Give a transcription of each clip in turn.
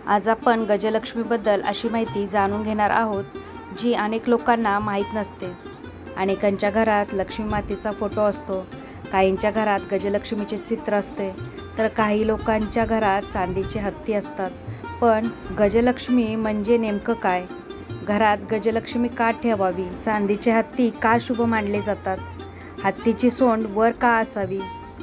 आज आपण गजलक्ष्मीबद्दल अशी माहिती जाणून घेणार आहोत जी अनेक लोकांना माहीत नसते. अनेकांच्या घरात लक्ष्मी मातेचा फोटो असतो, काहींच्या घरात गजलक्ष्मीचे चित्र असते, तर काही लोकांच्या घरात चांदीचे हत्ती असतात. पण गजलक्ष्मी म्हणजे नेमकं काय? घरात गजलक्ष्मी का ठेवावी? चांदीचे हत्ती का शुभ मानले जातात? हत्तीची सोंड वर का असावी?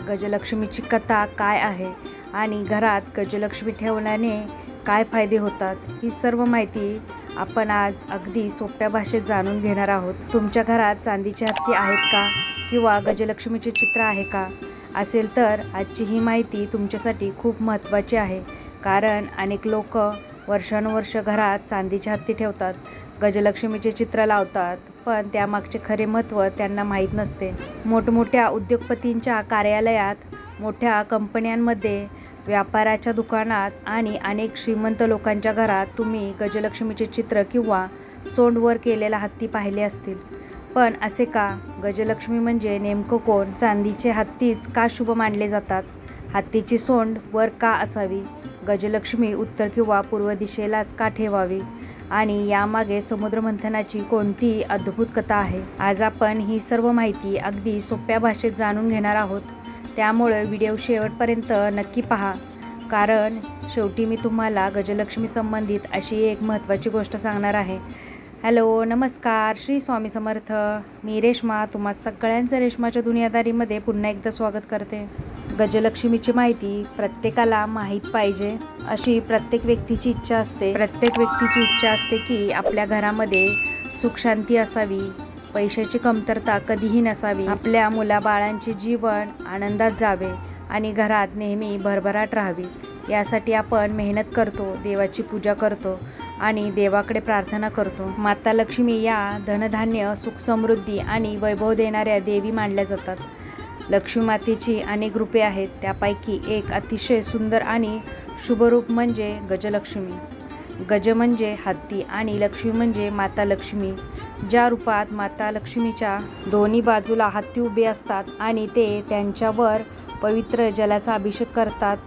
गजलक्ष्मीची कथा काय आहे आणि घरात गजलक्ष्मी ठेवल्याने काय फायदे होतात, ही सर्व माहिती आपण आज अगदी सोप्या भाषेत जाणून घेणार आहोत. तुमच्या घरात चांदीचे हत्ती आहेत का? किंवा गजलक्ष्मीचे चित्र आहे का? असेल तर आजची ही माहिती तुमच्यासाठी खूप महत्त्वाची आहे. कारण अनेक लोक वर्षानुवर्ष घरात चांदीचे हत्ती ठेवतात, गजलक्ष्मीचे चित्र लावतात, पण त्यामागचे खरे महत्त्व त्यांना माहीत नसते. मोठमोठ्या उद्योगपतींच्या कार्यालयात, मोठ्या कंपन्यांमध्ये, व्यापाराच्या दुकानात आणि अनेक श्रीमंत लोकांच्या घरात तुम्ही गजलक्ष्मीचे चित्र किंवा सोंडवर केलेला हत्ती पाहिले असतील. पण असे का? गजलक्ष्मी म्हणजे नेमकं कोण? चांदीचे हत्तीच का शुभ मानले जातात? हत्तीची सोंड वर का असावी? गजलक्ष्मी उत्तर किंवा पूर्व दिशेलाच का ठेवावी? आणि यामागे समुद्रमंथनाची कोणती अद्भुत कथा आहे? आज आपण ही सर्व माहिती अगदी सोप्या भाषेत जाणून घेणार आहोत. त्यामुळे व्हिडिओ शेवटपर्यंत नक्की पहा, कारण शेवटी मी तुम्हाला गजलक्ष्मी संबंधित अशी एक महत्त्वाची गोष्ट सांगणार आहे. हॅलो, नमस्कार, श्री स्वामी समर्थ. मी रेश्मा, तुम्हा सगळ्यांचं रेश्माच्या दुनियादारीमध्ये पुन्हा एकदा स्वागत करते. गजलक्ष्मीची माहिती प्रत्येकाला माहीत पाहिजे अशी प्रत्येक व्यक्तीची इच्छा असते. प्रत्येक व्यक्तीची इच्छा असते की आपल्या घरामध्ये सुखशांती असावी, पैशाची कमतरता कधीही नसावी, आपल्या मुलाबाळांचे जीवन आनंदात जावे आणि घरात नेहमी भरभराट राहावी. यासाठी आपण मेहनत करतो, देवाची पूजा करतो आणि देवाकडे प्रार्थना करतो. माता लक्ष्मी या धनधान्य, सुख समृद्धी आणि वैभव देणाऱ्या देवी मानल्या जातात. लक्ष्मी मातेची अनेक रूपे आहेत, त्यापैकी एक अतिशय सुंदर आणि शुभरूप म्हणजे गजलक्ष्मी. गज म्हणजे हत्ती आणि लक्ष्मी म्हणजे माता लक्ष्मी. ज्या रूपात माता लक्ष्मीच्या दोन्ही बाजूला हत्ती उभे असतात आणि ते त्यांच्यावर पवित्र जलाचा अभिषेक करतात,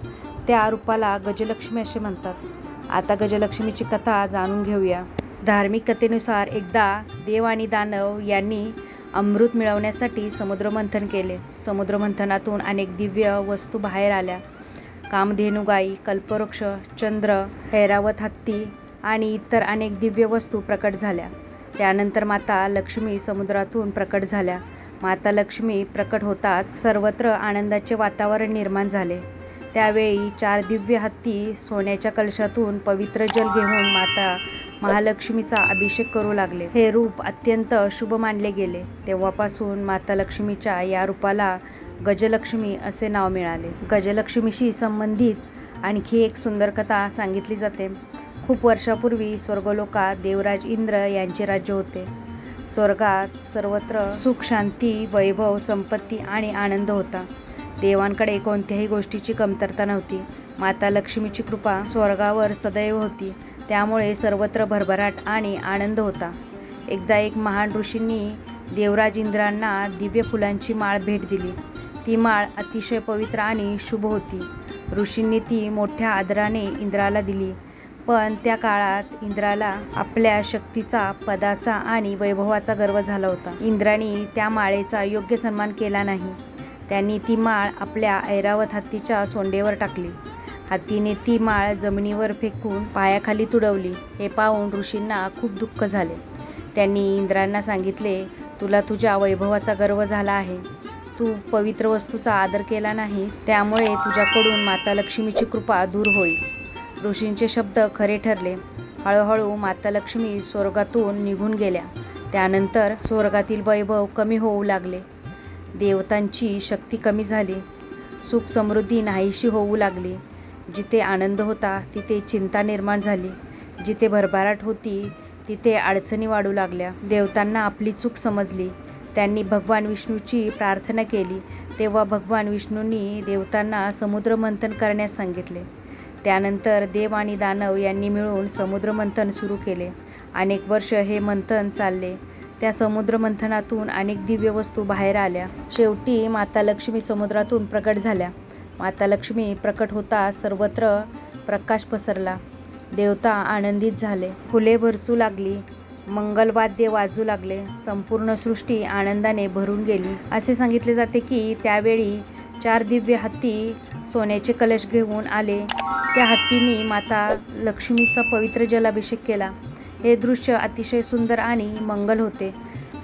त्या रूपाला गजलक्ष्मी असे म्हणतात. आता गजलक्ष्मीची कथा जाणून घेऊया. धार्मिक कथेनुसार एकदा देव आणि दानव यांनी अमृत मिळवण्यासाठी समुद्रमंथन केले. समुद्रमंथनातून अनेक दिव्य वस्तू बाहेर आल्या. कामधेनू गाई, कल्पवृक्ष, चंद्र, ऐरावत हत्ती आणि इतर अनेक दिव्य वस्तू प्रकट झाल्या. त्यानंतर माता लक्ष्मी समुद्रातून प्रकट झाल्या. माता लक्ष्मी प्रकट होताच सर्वत्र आनंदाचे वातावरण निर्माण झाले. त्यावेळी 4 दिव्य हत्ती सोन्याच्या कलशातून पवित्र जल घेऊन माता महालक्ष्मीचा अभिषेक करू लागले. हे रूप अत्यंत शुभ मानले गेले. तेव्हापासून माता लक्ष्मीच्या या रूपाला गजलक्ष्मी असे नाव मिळाले. गजलक्ष्मीशी संबंधित आणखी एक सुंदर कथा सांगितली जाते. खूप वर्षापूर्वी स्वर्गलोकात देवराज इंद्र यांचे राज्य होते. स्वर्गात सर्वत्र सुख, शांती, वैभव, संपत्ती आणि आनंद होता. देवांकडे कोणत्याही गोष्टीची कमतरता नव्हती. माता लक्ष्मीची कृपा स्वर्गावर सदैव होती, त्यामुळे सर्वत्र भरभराट आणि आनंद होता. एकदा एक महान ऋषींनी देवराज इंद्रांना दिव्य फुलांची माळ भेट दिली. ती माळ अतिशय पवित्र आणि शुभ होती. ऋषींनी ती मोठ्या आदराने इंद्राला दिली. पण त्या काळात इंद्राला आपल्या शक्तीचा, पदाचा आणि वैभवाचा गर्व झाला होता. इंद्राने त्या माळेचा योग्य सन्मान केला नाही. त्यांनी ती माळ आपल्या ऐरावत हत्तीच्या सोंडेवर टाकली. हत्तीने ती माळ जमिनीवर फेकून पायाखाली तुडवली. हे पाहून ऋषींना खूप दुःख झाले. त्यांनी इंद्रांना सांगितले, तुला तुझ्या वैभवाचा गर्व झाला आहे. तू पवित्र वस्तूचा आदर केला नाहीस, त्यामुळे तुझ्याकडून माता लक्ष्मीची कृपा दूर होईल. ऋषींचे शब्द खरे ठरले. हळूहळू माता लक्ष्मी स्वर्गातून निघून गेल्या. त्यानंतर स्वर्गातील वैभव कमी होऊ लागले. देवतांची शक्ती कमी झाली. सुख समृद्धी नाहीशी होऊ लागली. जिथे आनंद होता तिथे चिंता निर्माण झाली. जिथे भरभराट होती तिथे अडचणी वाढू लागल्या. देवतांना आपली चूक समजली. त्यांनी भगवान विष्णूची प्रार्थना केली. तेव्हा भगवान विष्णूंनी देवतांना समुद्रमंथन करण्यास सांगितले. त्यानंतर देव आणि दानव यांनी मिळून समुद्रमंथन सुरू केले. अनेक वर्ष हे मंथन चालले. त्या समुद्रमंथनातून अनेक दिव्य वस्तू बाहेर आल्या. शेवटी माता लक्ष्मी समुद्रातून प्रकट झाल्या. माता लक्ष्मी प्रकट होता सर्वत्र प्रकाश पसरला. देवता आनंदित झाले. फुले बरसू लागली, मंगलवाद्य वाजू लागले, संपूर्ण सृष्टी आनंदाने भरून गेली. असे सांगितले जाते की त्यावेळी 4 दिव्य हत्ती सोन्याचे कलश घेऊन आले. त्या हत्तींनी माता लक्ष्मीचा पवित्र जलाभिषेक केला. हे दृश्य अतिशय सुंदर आणि मंगल होते.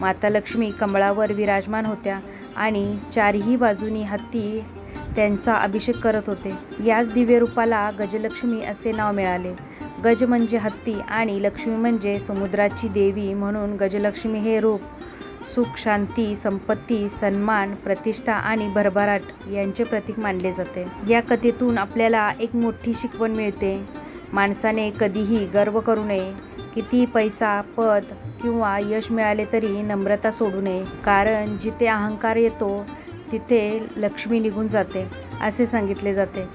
माता लक्ष्मी कमळावर विराजमान होत्या आणि 4ही बाजूनी हत्ती त्यांचा अभिषेक करत होते. याच दिव्य रूपाला गजलक्ष्मी असे नाव मिळाले. गज म्हणजे हत्ती आणि लक्ष्मी म्हणजे समुद्राची देवी, म्हणून गजलक्ष्मी हे रूप सुख, शांती, संपत्ती, सन्मान, प्रतिष्ठा आणि भरभराट यांचे प्रतीक मानले जाते. या कथेतून आपल्याला एक मोठी शिकवण मिळते. माणसाने कधीही गर्व करू नये. किती पैसा, पद किंवा यश मिळाले तरी नम्रता सोडू नये, कारण जिथे अहंकार येतो तिथे लक्ष्मी निघून जाते असे सांगितले जाते.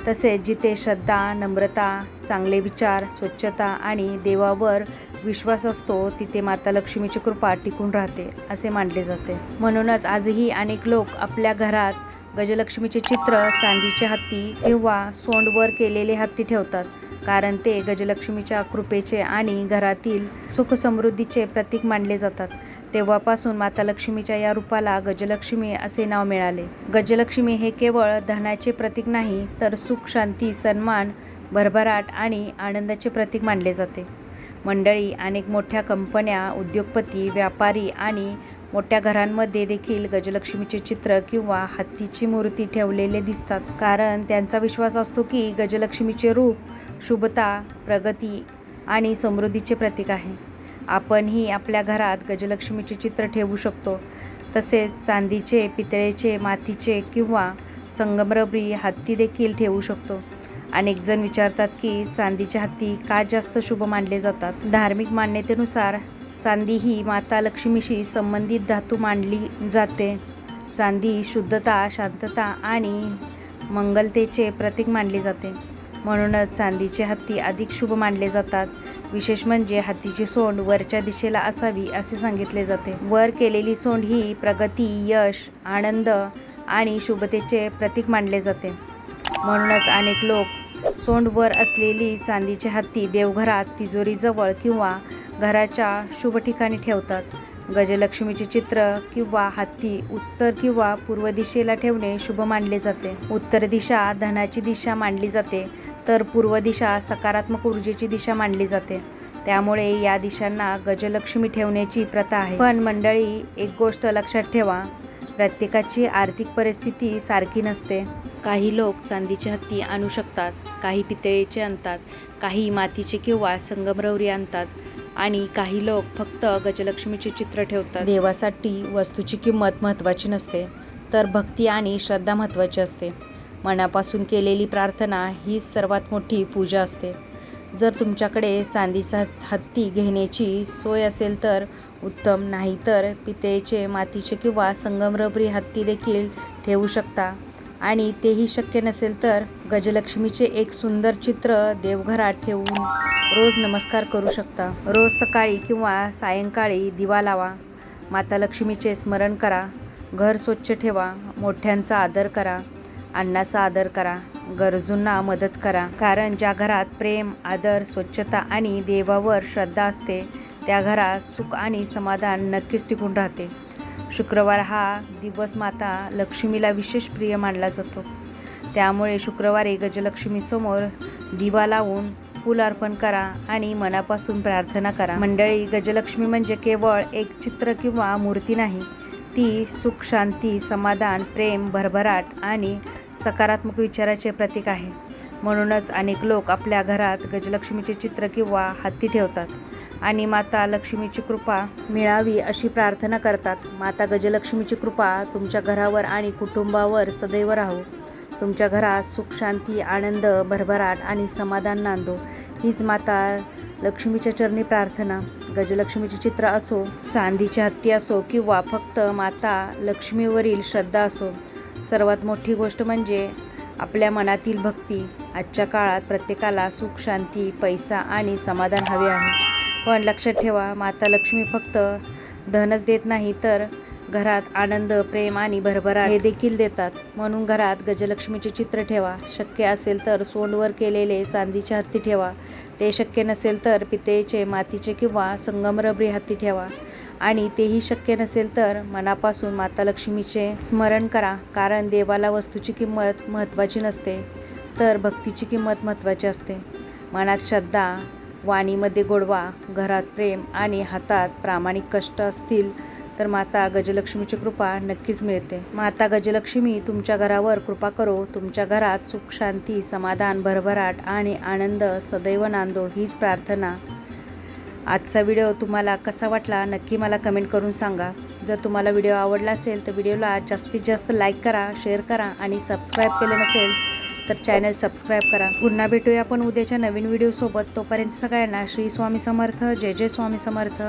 तसेच जिथे श्रद्धा, नम्रता, चांगले विचार, स्वच्छता आणि देवावर विश्वास असतो तिथे माता लक्ष्मीची कृपा टिकून राहते असे मानले जाते. म्हणूनच आजही अनेक लोक आपल्या घरात गजलक्ष्मीचे चित्र, चांदीचे हत्ती किंवा सोंडवर केलेले हत्ती ठेवतात, कारण ते गजलक्ष्मीच्या कृपेचे आणि घरातील सुख समृद्धीचे प्रतीक मानले जातात. तेव्हापासून माता लक्ष्मीच्या या रूपाला गजलक्ष्मी असे नाव मिळाले. गजलक्ष्मी हे केवळ धनाचे प्रतीक नाही, तर सुख, शांती, सन्मान, भरभराट आणि आनंदाचे प्रतीक मानले जाते. मंडळी, अनेक मोठ्या कंपन्या, उद्योगपती, व्यापारी आणि मोठ्या घरांमध्ये देखील गजलक्ष्मीचे चित्र किंवा हत्तीची मूर्ती ठेवलेले दिसतात, कारण त्यांचा विश्वास असतो की गजलक्ष्मीचे रूप शुभता, प्रगती आणि समृद्धीचे प्रतीक आहे. आपणही आपल्या घरात गजलक्ष्मीचे चित्र ठेवू शकतो. तसेच चांदीचे, पितळेचे, मातीचे किंवा संगमरवरी हत्ती देखील ठेवू शकतो. अनेक जण विचारतात की चांदीचे हत्ती का जास्त शुभ मानले जातात. धार्मिक मान्यतेनुसार चांदी ही माता लक्ष्मीशी संबंधित धातू मानली जाते. चांदी शुद्धता, शांतता आणि मंगलतेचे प्रतीक मानले जाते. म्हणूनच चांदीचे हत्ती अधिक शुभ मानले जातात. विशेष म्हणजे हत्तीची सोंड वरच्या दिशेला असावी असे सांगितले जाते. वर केलेली सोंड ही प्रगती, यश, आनंद आणि शुभतेचे प्रतीक मानले जाते. म्हणूनच अनेक लोक सोंड वर असलेली चांदीचे हत्ती देवघरात, तिजोरीजवळ किंवा घराच्या शुभ ठिकाणी ठेवतात. गजलक्ष्मीचे चित्र किंवा हत्ती उत्तर किंवा पूर्व दिशेला ठेवणे शुभ मानले जाते. उत्तर दिशा धनाची दिशा मानली जाते, तर पूर्व दिशा सकारात्मक ऊर्जेची दिशा मानली जाते. त्यामुळे या दिशांना गजलक्ष्मी ठेवण्याची प्रथा आहे. पण मंडळी, एक गोष्ट लक्षात ठेवा, प्रत्येकाची आर्थिक परिस्थिती सारखी नसते. काही लोक चांदीचे हत्ती आणू शकतात, काही पितळेचे आणतात, काही मातीचे किंवा संगमरवरी आणतात आणि काही लोक फक्त गजलक्ष्मीचे चित्र ठेवतात. देवासाठी वस्तूची किंमत महत्त्वाची नसते, तर भक्ती आणि श्रद्धा महत्त्वाची असते. मनापासून केलेली प्रार्थना हीच सर्वात मोठी पूजा असते. जर तुमच्याकडे चांदीचा हत्ती घेण्याची सोय असेल तर उत्तम, नाहीतर पितळेचे, मातीचे किंवा संगमरवरी हत्ती देखील ठेवू शकता. आणि तेही शक्य नसेल तर गजलक्ष्मीचे एक सुंदर चित्र देवघरात ठेवून रोज नमस्कार करू शकता. रोज सकाळी किंवा सायंकाळी दिवा लावा, माता लक्ष्मीचे स्मरण करा, घर स्वच्छ ठेवा, मोठ्यांचा आदर करा, अन्नाचा आदर करा, गरजूंना मदत करा. कारण ज्या घरात प्रेम, आदर, स्वच्छता आणि देवावर श्रद्धा असते त्या घरात सुख आणि समाधान नक्कीच टिकून राहते. शुक्रवार हा दिवस माता लक्ष्मीला विशेष प्रिय मानला जातो. त्यामुळे शुक्रवारी गजलक्ष्मीसमोर दिवा लावून फूल अर्पण करा आणि मनापासून प्रार्थना करा. मंडळी, गजलक्ष्मी म्हणजे केवळ एक चित्र किंवा मूर्ती नाही, ती सुख, शांती, समाधान, प्रेम, भरभराट आणि सकारात्मक विचाराचे प्रतीक आहे. म्हणूनच अनेक लोक आपल्या घरात गजलक्ष्मीचे चित्र किंवा हत्ती ठेवतात आणि माता लक्ष्मीची कृपा मिळावी अशी प्रार्थना करतात. माता गजलक्ष्मीची कृपा तुमच्या घरावर आणि कुटुंबावर सदैव राहो. तुमच्या घरात सुख, शांती, आनंद, भरभराट आणि समाधान नांदो, हीच माता लक्ष्मीच्या चरणी प्रार्थना. गजलक्ष्मीचे चित्र असो, चांदीचे हत्ती असो किंवा फक्त माता लक्ष्मीवरील श्रद्धा असो, सर्वात मोठी गोष्ट म्हणजे आपल्या मनातील भक्ती. आजच्या काळात प्रत्येकाला सुख, शांती, पैसा आणि समाधान हवे आहे. पण लक्षात ठेवा, माता लक्ष्मी फक्त धनच देत नाही, तर घरात आनंद, प्रेम आणि भरभराट हे देखील देतात. म्हणून घरात गजलक्ष्मीचे चित्र ठेवा. शक्य असेल तर सोंडवर केलेले चांदीचे हत्ती ठेवा. ते शक्य नसेल तर पितळेचे, मातीचे किंवा संगमरवरी हत्ती ठेवा. आणि तेही शक्य नसेल तर मनापासून माता लक्ष्मीचे स्मरण करा. कारण देवाला वस्तूची किंमत महत्त्वाची नसते, तर भक्तीची किंमत महत्त्वाची असते. मनात श्रद्धा, वाणीमध्ये गोडवा, घरात प्रेम आणि हातात प्रामाणिक कष्ट असतील तर माता गजलक्ष्मीची कृपा नक्कीच मिळते. माता गजलक्ष्मी तुमच्या घरावर कृपा करो. तुमच्या घरात सुख, शांती, समाधान, भरभराट आणि आनंद सदैव नांदो हीच प्रार्थना. आजचा व्हिडिओ तुम्हाला कसा वाटला नक्की मला कमेंट करून सांगा. जर तुम्हाला व्हिडिओ आवडला असेल तर व्हिडिओला जास्तीत जास्त लाईक करा, शेअर करा आणि सबस्क्राईब केले नसेल तर चॅनल सबस्क्राईब करा. पुन्हा भेटूया आपण उद्याच्या नवीन व्हिडिओसोबत. तोपर्यंत सगळ्यांना श्री स्वामी समर्थ. जय जय स्वामी समर्थ.